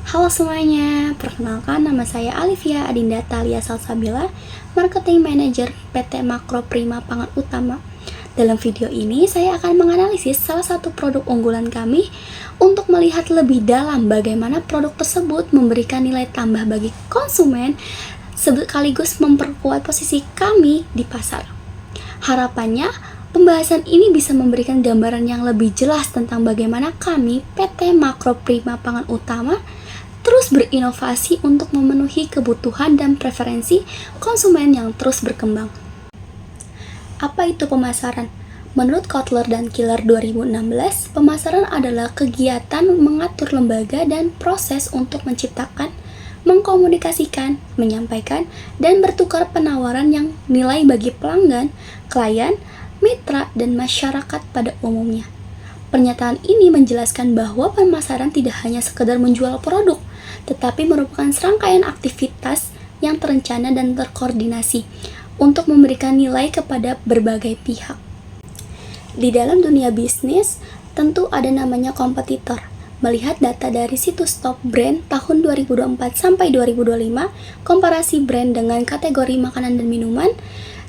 Halo semuanya, perkenalkan nama saya Alivia Adinda Thalia Salsabila, Marketing Manager PT Makro Prima Pangan Utama. Dalam video ini, saya akan menganalisis salah satu produk unggulan kami untuk melihat lebih dalam bagaimana produk tersebut memberikan nilai tambah bagi konsumen sekaligus memperkuat posisi kami di pasar. Harapannya, pembahasan ini bisa memberikan gambaran yang lebih jelas tentang bagaimana kami, PT Makro Prima Pangan Utama, terus berinovasi untuk memenuhi kebutuhan dan preferensi konsumen yang terus berkembang. Apa itu pemasaran? Menurut Kotler dan Killer 2016, pemasaran adalah kegiatan mengatur lembaga dan proses untuk menciptakan, mengkomunikasikan, menyampaikan, dan bertukar penawaran yang nilai bagi pelanggan, klien, mitra, dan masyarakat pada umumnya. Pernyataan ini menjelaskan bahwa pemasaran tidak hanya sekedar menjual produk, tetapi merupakan serangkaian aktivitas yang terencana dan terkoordinasi untuk memberikan nilai kepada berbagai pihak. Di dalam dunia bisnis, tentu ada namanya kompetitor. Melihat data dari situs Top Brand tahun 2024 sampai 2025, komparasi brand dengan kategori makanan dan minuman,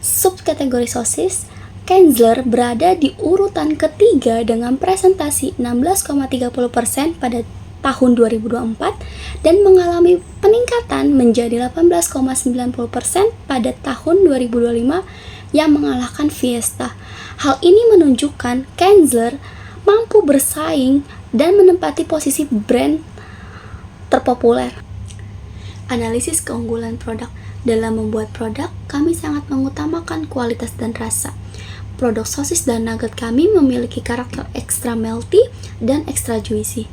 subkategori sosis, Kenzler berada di urutan ketiga dengan presentasi 16,30% pada tahun 2024 dan mengalami peningkatan menjadi 18,90% pada tahun 2025 yang mengalahkan Fiesta. Hal ini menunjukkan Kenzler mampu bersaing dan menempati posisi brand terpopuler. Analisis keunggulan produk. Dalam membuat produk, kami sangat mengutamakan kualitas dan rasa. Produk sosis dan nugget kami memiliki karakter extra melty dan extra juicy,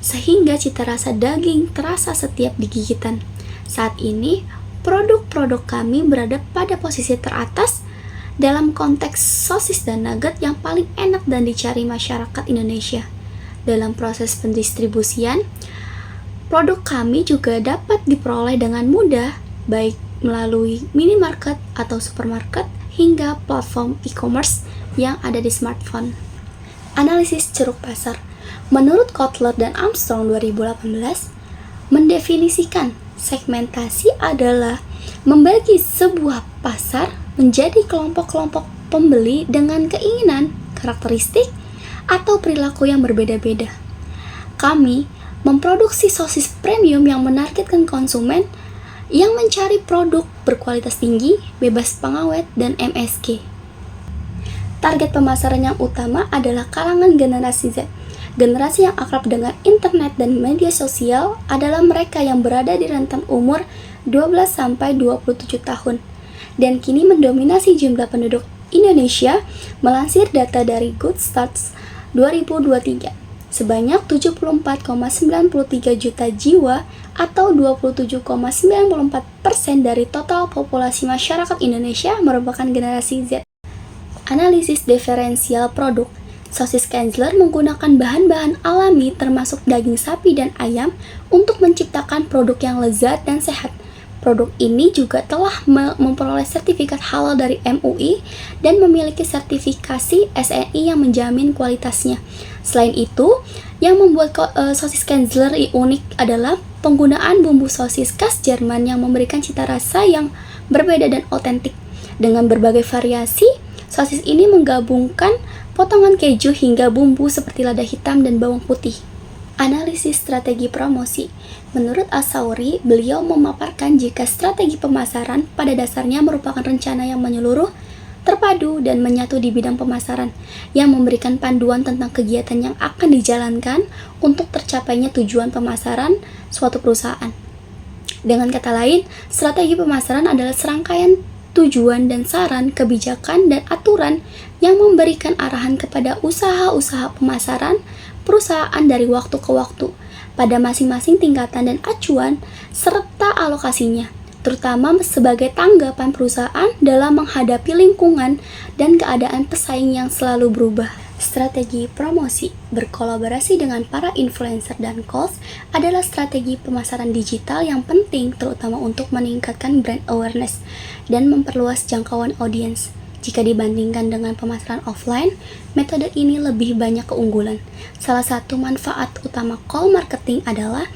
sehingga cita rasa daging terasa setiap digigitan. Saat ini, produk-produk kami berada pada posisi teratas dalam konteks sosis dan nugget yang paling enak dan dicari masyarakat Indonesia. Dalam proses pendistribusian, produk kami juga dapat diperoleh dengan mudah, baik melalui minimarket atau supermarket, hingga platform e-commerce yang ada di smartphone. Analisis ceruk pasar. Menurut Kotler dan Armstrong 2018, mendefinisikan segmentasi adalah membagi sebuah pasar menjadi kelompok-kelompok pembeli dengan keinginan, karakteristik, atau perilaku yang berbeda-beda. Kami memproduksi sosis premium yang menargetkan konsumen yang mencari produk berkualitas tinggi, bebas pengawet, dan MSG. Target pemasaran yang utama adalah kalangan generasi Z. Generasi yang akrab dengan internet dan media sosial adalah mereka yang berada di rentan umur 12-27 tahun dan kini mendominasi jumlah penduduk Indonesia melansir data dari Good Starts 2023. Sebanyak 74,93 juta jiwa atau 27,94% dari total populasi masyarakat Indonesia merupakan generasi Z. Analisis diferensial produk. Sosis Kenzler menggunakan bahan-bahan alami termasuk daging sapi dan ayam untuk menciptakan produk yang lezat dan sehat. Produk ini juga telah memperoleh sertifikat halal dari MUI dan memiliki sertifikasi SNI yang menjamin kualitasnya. Selain itu, yang membuat sosis Kenzler unik adalah penggunaan bumbu sosis khas Jerman yang memberikan cita rasa yang berbeda dan otentik. Dengan berbagai variasi, sosis ini menggabungkan potongan keju hingga bumbu seperti lada hitam dan bawang putih. Analisis strategi promosi. Menurut Asauri, beliau memaparkan jika strategi pemasaran pada dasarnya merupakan rencana yang menyeluruh, terpadu, dan menyatu di bidang pemasaran, yang memberikan panduan tentang kegiatan yang akan dijalankan untuk tercapainya tujuan pemasaran suatu perusahaan. Dengan kata lain, strategi pemasaran adalah serangkaian tujuan dan saran, kebijakan, dan aturan yang memberikan arahan kepada usaha-usaha pemasaran perusahaan dari waktu ke waktu pada masing-masing tingkatan dan acuan serta alokasinya, terutama sebagai tanggapan perusahaan dalam menghadapi lingkungan dan keadaan pesaing yang selalu berubah. Strategi promosi berkolaborasi dengan para influencer dan calls adalah strategi pemasaran digital yang penting terutama untuk meningkatkan brand awareness dan memperluas jangkauan audiens. Jika dibandingkan dengan pemasaran offline, metode ini lebih banyak keunggulan. Salah satu manfaat utama call marketing adalah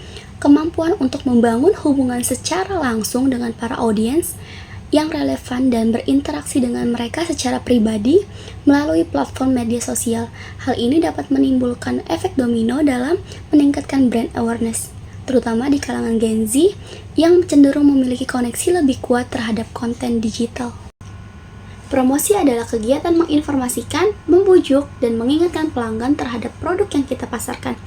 kemampuan untuk membangun hubungan secara langsung dengan para audiens yang relevan dan berinteraksi dengan mereka secara pribadi melalui platform media sosial. Hal ini dapat menimbulkan efek domino dalam meningkatkan brand awareness, terutama di kalangan Gen Z yang cenderung memiliki koneksi lebih kuat terhadap konten digital. Promosi adalah kegiatan menginformasikan, membujuk, dan mengingatkan pelanggan terhadap produk yang kita pasarkan.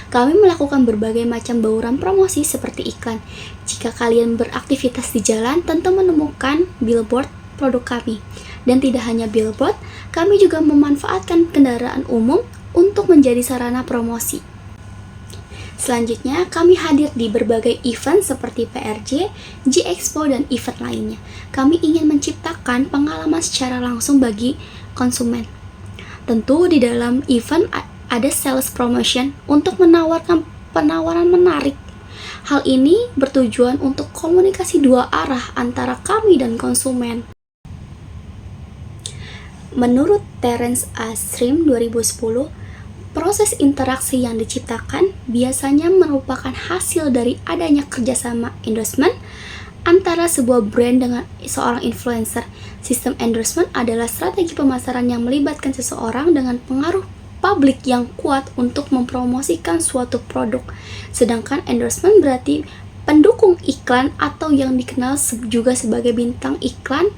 Kami melakukan berbagai macam bauran promosi seperti iklan. Jika kalian beraktivitas di jalan, tentu menemukan billboard produk kami. Dan tidak hanya billboard, kami juga memanfaatkan kendaraan umum untuk menjadi sarana promosi. Selanjutnya, kami hadir di berbagai event seperti PRJ, G-Expo, dan event lainnya. Kami ingin menciptakan pengalaman secara langsung bagi konsumen. Tentu di dalam event ada sales promotion untuk menawarkan penawaran menarik. Hal ini bertujuan untuk komunikasi dua arah antara kami dan konsumen. Menurut Terence A. Shrimp 2010, proses interaksi yang diciptakan biasanya merupakan hasil dari adanya kerjasama endorsement antara sebuah brand dengan seorang influencer. Sistem endorsement adalah strategi pemasaran yang melibatkan seseorang dengan pengaruh publik yang kuat untuk mempromosikan suatu produk. Sedangkan endorsement berarti pendukung iklan atau yang dikenal juga sebagai bintang iklan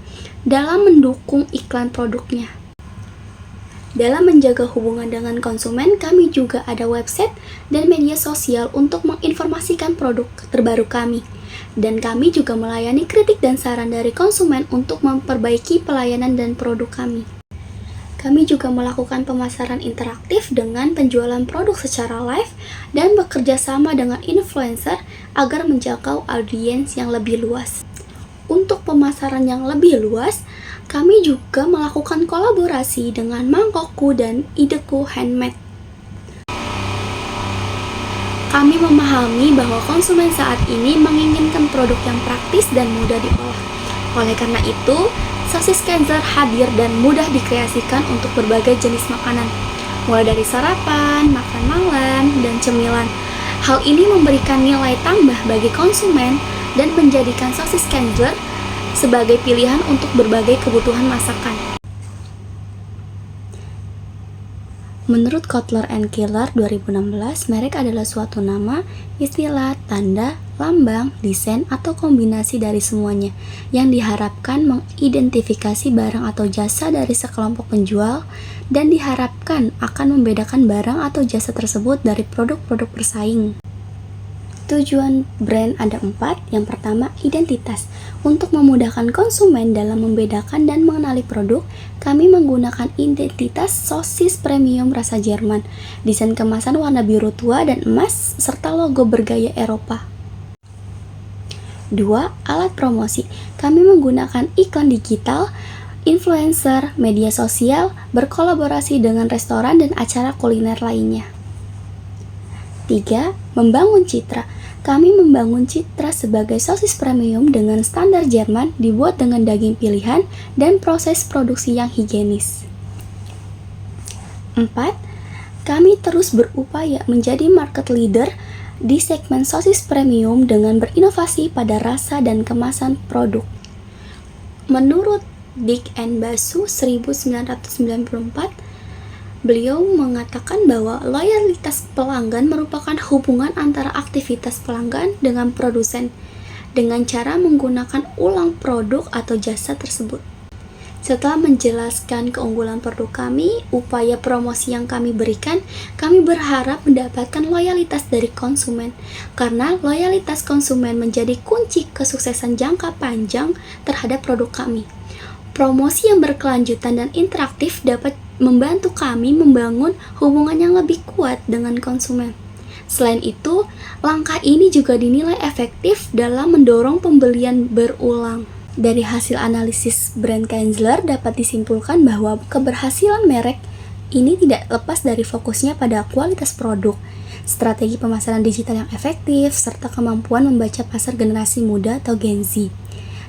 dalam mendukung iklan produknya. Dalam menjaga hubungan dengan konsumen, kami juga ada website dan media sosial untuk menginformasikan produk terbaru kami. Dan kami juga melayani kritik dan saran dari konsumen untuk memperbaiki pelayanan dan produk kami. Kami juga melakukan pemasaran interaktif dengan penjualan produk secara live dan bekerja sama dengan influencer agar menjangkau audiens yang lebih luas. Untuk pemasaran yang lebih luas, kami juga melakukan kolaborasi dengan Mangkokku dan Ideku Handmade. Kami memahami bahwa konsumen saat ini menginginkan produk yang praktis dan mudah diolah. Oleh karena itu, sosis Kaiser hadir dan mudah dikreasikan untuk berbagai jenis makanan, mulai dari sarapan, makan malam, dan cemilan. Hal ini memberikan nilai tambah bagi konsumen dan menjadikan sosis Kaiser sebagai pilihan untuk berbagai kebutuhan masakan. Menurut Kotler & Killer 2016, merek adalah suatu nama, istilah, tanda, lambang, desain, atau kombinasi dari semuanya yang diharapkan mengidentifikasi barang atau jasa dari sekelompok penjual dan diharapkan akan membedakan barang atau jasa tersebut dari produk-produk bersaing. Tujuan brand ada 4. Yang pertama, identitas. Untuk memudahkan konsumen dalam membedakan dan mengenali produk, kami menggunakan identitas sosis premium rasa Jerman, desain kemasan warna biru tua dan emas, serta logo bergaya Eropa. 2. Alat promosi. Kami menggunakan iklan digital, influencer, media sosial, berkolaborasi dengan restoran dan acara kuliner lainnya. 3. Membangun citra. Kami membangun citra sebagai sosis premium dengan standar Jerman, dibuat dengan daging pilihan dan proses produksi yang higienis. 4. Kami terus berupaya menjadi market leader di segmen sosis premium dengan berinovasi pada rasa dan kemasan produk. Menurut Dick and Basu 1994, beliau mengatakan bahwa loyalitas pelanggan merupakan hubungan antara aktivitas pelanggan dengan produsen dengan cara menggunakan ulang produk atau jasa tersebut. Setelah menjelaskan keunggulan produk kami, upaya promosi yang kami berikan, kami berharap mendapatkan loyalitas dari konsumen, karena loyalitas konsumen menjadi kunci kesuksesan jangka panjang terhadap produk kami. Promosi yang berkelanjutan dan interaktif dapat membantu kami membangun hubungan yang lebih kuat dengan konsumen. Selain itu, langkah ini juga dinilai efektif dalam mendorong pembelian berulang. Dari hasil analisis brand Kaiser dapat disimpulkan bahwa keberhasilan merek ini tidak lepas dari fokusnya pada kualitas produk, strategi pemasaran digital yang efektif, serta kemampuan membaca pasar generasi muda atau Gen Z.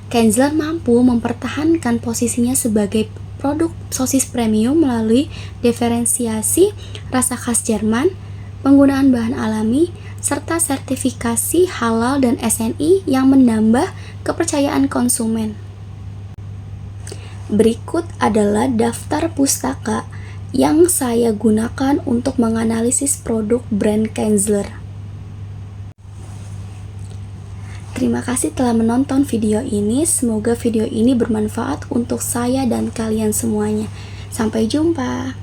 Kaiser mampu mempertahankan posisinya sebagai produk sosis premium melalui diferensiasi rasa khas Jerman, penggunaan bahan alami, serta sertifikasi halal dan SNI yang menambah kepercayaan konsumen. Berikut adalah daftar pustaka yang saya gunakan untuk menganalisis produk brand Kienzler. Terima kasih telah menonton video ini. Semoga video ini bermanfaat untuk saya dan kalian semuanya. Sampai jumpa.